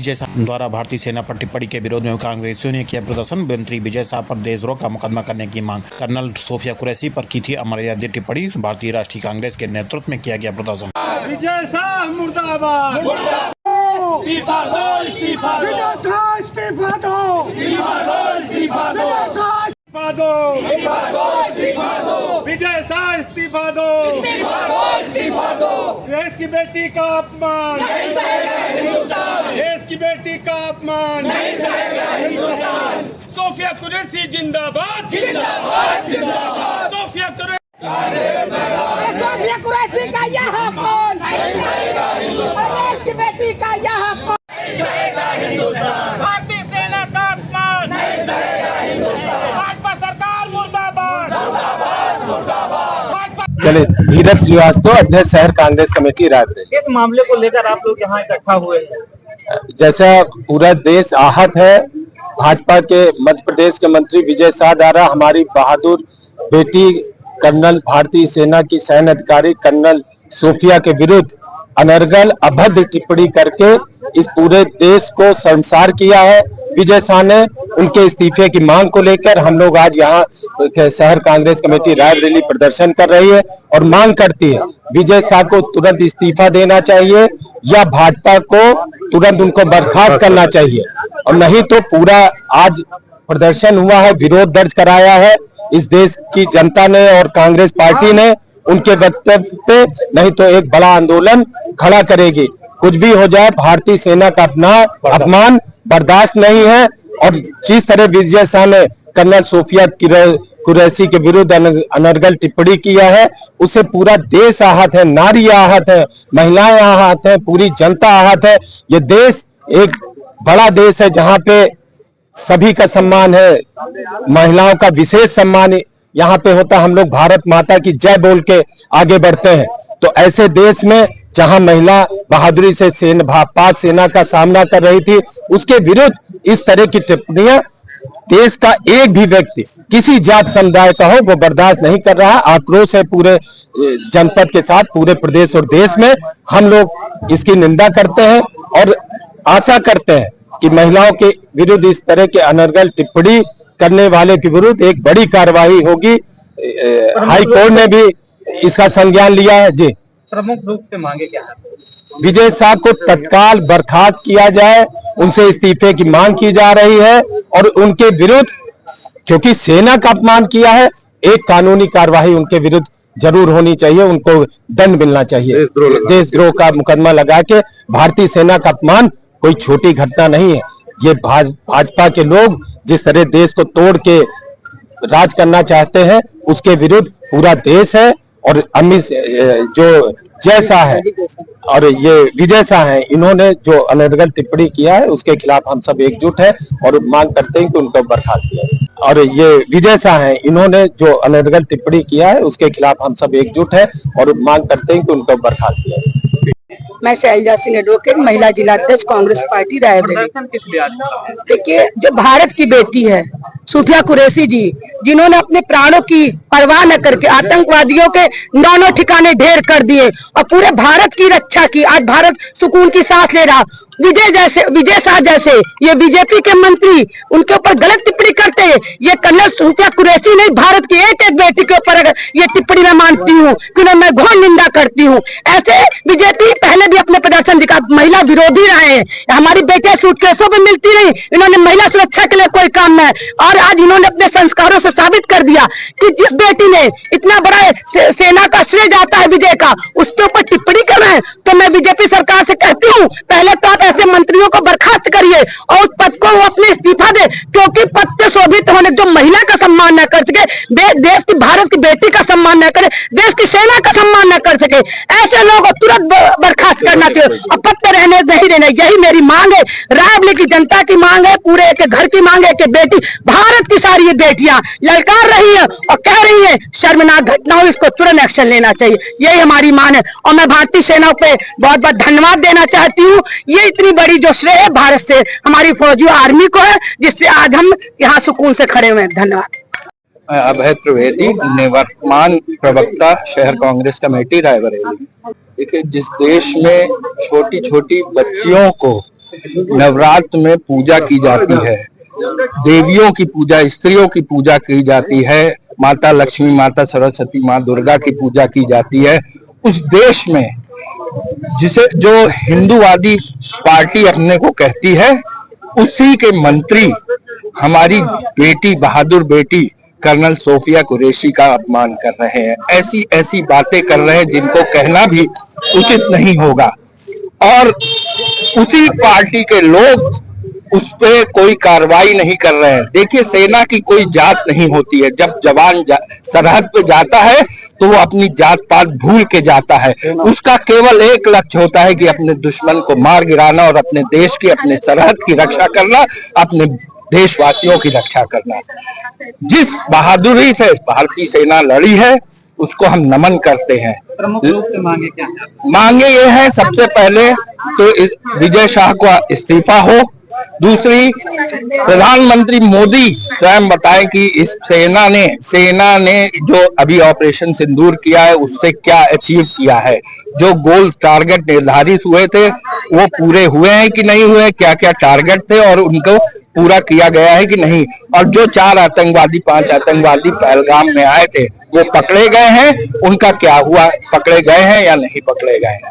विजय शाह द्वारा भारतीय सेना पर टिप्पणी के विरोध में कांग्रेसियों ने किया प्रदर्शन। मंत्री विजय शाह पर देशद्रोह का मुकदमा करने की मांग। कर्नल सोफिया कुरैशी पर की थी अमर्यादित टिप्पणी। भारतीय राष्ट्रीय कांग्रेस के नेतृत्व में किया गया प्रदर्शन। विजय शाह मुर्दाबाद। इस्तीफा दो, इस्तीफा दो, इस्तीफा दो, इस्तीफा दो, इस्तीफा दो, इस्तीफा दो, इस्तीफा दो, इस्तीफा दो, विजय शाह इस्तीफा दो, इस्तीफा दो, इस्तीफा दो। देश की बेटी का अपमान नहीं सहेगा हिंदुस्तान। देश की बेटी का अपमान नहीं सहेगा हिंदुस्तान। सोफिया कुरैशी जिंदाबाद, जिंदाबाद, जिंदाबाद। सोफिया कुरैशी का यह अपमान नहीं सहेगा हिंदुस्तान। देश की बेटी का यह अपमान नहीं सहेगा हिंदुस्तान। भारतीय सेना का अपमान नहीं सहेगा हिंदुस्तान। भाजपा सरकार मुर्दाबाद, मुर्दाबाद, मुर्दाबाद। चलिए, धीरज श्रीवास्तव, अध्यक्ष शहर कांग्रेस कमेटी रायबरेली। इस मामले को लेकर आप लोग यहाँ इकट्ठा हुए हैं। जैसा पूरा देश आहत है, भाजपा के मध्य प्रदेश के मंत्री विजय शाह द्वारा हमारी बहादुर बेटी कर्नल भारतीय सेना की सैन्य अधिकारी कर्नल सोफिया के विरुद्ध अनर्गल अभद्र टिप्पणी करके इस पूरे देश को शर्मसार किया है। विजय शाह ने उनके इस्तीफे की मांग को लेकर हम लोग आज यहाँ शहर कांग्रेस कमेटी रायबरेली प्रदर्शन कर रही है और मांग करती है विजय शाह को तुरंत इस्तीफा देना चाहिए या भाजपा को तुरंत उनको बर्खास्त करना चाहिए, और नहीं तो पूरा आज प्रदर्शन हुआ है, विरोध दर्ज कराया है इस देश की जनता ने और कांग्रेस पार्टी ने उनके वक्तव्य पे, नहीं तो एक बड़ा आंदोलन खड़ा करेगी। कुछ भी हो जाए, भारतीय सेना का अपमान बर्दाश्त नहीं है। और जिस तरह विजय शाह ने कर्नल सोफिया कुरैशी के विरुद्ध अनर्गल टिप्पणी किया है, उसे पूरा देश आहत है, नारी आहत है, महिलाएं आहत है, पूरी जनता आहत है। ये देश एक बड़ा देश है जहां पे सभी का सम्मान है, महिलाओं का विशेष सम्मान यहाँ पे होता है। हम लोग भारत माता की जय बोल के आगे बढ़ते हैं। तो ऐसे देश में जहां महिला बहादुरी से पाक सेना का सामना कर रही थी, उसके विरुद्ध इस तरह की टिप्पणियां देश का एक भी व्यक्ति किसी जात समुदाय का हो वो बर्दाश्त नहीं कर रहा। आक्रोश है पूरे जनपद के साथ, पूरे प्रदेश और देश में। हम लोग इसकी निंदा करते हैं और आशा करते हैं कि महिलाओं के विरुद्ध इस तरह के अनर्गल टिप्पणी करने वाले के विरुद्ध एक बड़ी कार्रवाई होगी। हाई कोर्ट ने भी इसका संज्ञान लिया है। जी, प्रमुख रूप से मांगे क्या है? विजय शाह को तत्काल बर्खास्त किया जाए, उनसे इस्तीफे की मांग की जा रही है और उनके विरुद्ध, क्योंकि सेना का अपमान किया है, एक कानूनी कार्रवाई उनके विरुद्ध जरूर होनी चाहिए, उनको दंड मिलना चाहिए। देशद्रोह का मुकदमा लगा के, भारतीय सेना का अपमान कोई छोटी घटना नहीं है। ये भाजपा के लोग जिस तरह देश को तोड़ के राज करना चाहते हैं, उसके विरुद्ध पूरा देश है। और अमित जो जय शाह है और ये विजय शाह है, इन्होंने जो अनर्गल टिप्पणी किया है उसके खिलाफ हम सब एकजुट है और मांग करते हैं कि उनको बर्खास्त किया जाए। और ये विजय शाह है, इन्होंने जो अनर्गल टिप्पणी किया है उसके खिलाफ हम सब एकजुट है और मांग करते हैं कि उनको बर्खास्त किया जाए। मैं शैलजा सिंह एडवोकेट, महिला जिला अध्यक्ष कांग्रेस पार्टी रायबरेली। देखिए, जो भारत की बेटी है सोफिया कुरैशी जी, जिन्होंने अपने प्राणों की परवाह न करके आतंकवादियों के दोनों ठिकाने ढेर कर दिए और पूरे भारत की रक्षा की, आज भारत सुकून की सांस ले रहा। विजय शाह जैसे ये बीजेपी के मंत्री उनके ऊपर गलत टिप्पणी करते हैं। ये कर्नल सोफिया कुरैशी नहीं, भारत की एक एक बेटी के ऊपर अगर ये टिप्पणी मैं मानती हूँ कि मैं घोर निंदा करती हूँ। ऐसे बीजेपी पहले भी अपने प्रदर्शन दिखा, महिला विरोधी रहे हैं। हमारी बेटियां सूटकेसों में मिलती नहीं, इन्होंने महिला सुरक्षा के लिए कोई काम नहीं। और आज इन्होंने अपने संस्कारों से साबित कर दिया कि जिस बेटी ने इतना बड़ा सेना का श्रेय जाता है विजय का, उसके ऊपर टिप्पणी कर रहे हैं। तो मैं बीजेपी सरकार से कहती हूँ, पहले तो आप ऐसे मंत्रियों को बर्खास्त करिए और उस पद को वो अपने इस्तीफा दे, क्योंकि पद पे शोभित होने जो महिला का सम्मान न कर सके, देश की भारत की बेटी का सम्मान न करे, देश की सेना का सम्मान न कर सके, ऐसे लोगों को तुरंत बर्खास्त करना चाहिए और पद पे रहने नहीं रहने। यही मेरी मांग है, रायबरेली की जनता की मांग है, पूरे एक घर की मांग है कि बेटी भारत की सारी ये बेटियां ललकार रही है और कह रही है शर्मनाक घटना हो, इसको तुरंत एक्शन लेना चाहिए। यही हमारी मांग है और मैं भारतीय सेना पे बहुत बहुत धन्यवाद देना चाहती हूँ। ये इतनी बड़ी जो श्रेय है भारत से हमारी फौजी आर्मी को है, जिससे आज हम यहाँ सुकून से खड़े हुए हैं। धन्यवाद। अभय त्रिवेदी, निवर्तमान प्रवक्ता शहर कांग्रेस कमेटी रायबरेली। देखिए, जिस देश में छोटी छोटी बच्चियों को नवरात्र में पूजा की जाती है, देवियों की पूजा, स्त्रियों की पूजा की जाती है, माता लक्ष्मी, माता सरस्वती, माँ दुर्गा की पूजा की जाती है। उस देश में जिसे जो हिंदूवादी पार्टी अपने को कहती है, उसी के मंत्री हमारी बेटी, बहादुर बेटी कर्नल सोफिया कुरैशी का अपमान कर रहे हैं। ऐसी ऐसी बातें कर रहे हैं जिनको कहना भी उचित नहीं होगा। और उसी पार्टी के लोग उस पे कोई कार्रवाई नहीं कर रहे हैं। देखिए, सेना की कोई जात नहीं होती है। जब जवान सरहद पे जाता है तो वो अपनी जात पात भूल के जाता है। उसका केवल एक लक्ष्य होता है कि अपने दुश्मन को मार गिराना और अपने देश की, अपने सरहद की रक्षा करना, अपने देशवासियों की रक्षा करना। जिस बहादुरी से भारतीय सेना लड़ी है उसको हम नमन करते हैं। प्रमुख रूप से मांगे क्या है? मांगे ये है, सबसे पहले तो विजय शाह को इस्तीफा हो। दूसरी, प्रधानमंत्री मोदी स्वयं बताएं कि इस सेना ने जो अभी ऑपरेशन सिंदूर किया है उससे क्या अचीव किया है। जो गोल टारगेट निर्धारित हुए थे वो पूरे हुए हैं कि नहीं हुए, क्या क्या टारगेट थे और उनको पूरा किया गया है कि नहीं। और जो 5 आतंकवादी पहलगाम में आए थे वो पकड़े गए हैं, उनका क्या हुआ, पकड़े गए हैं या नहीं पकड़े गए हैं।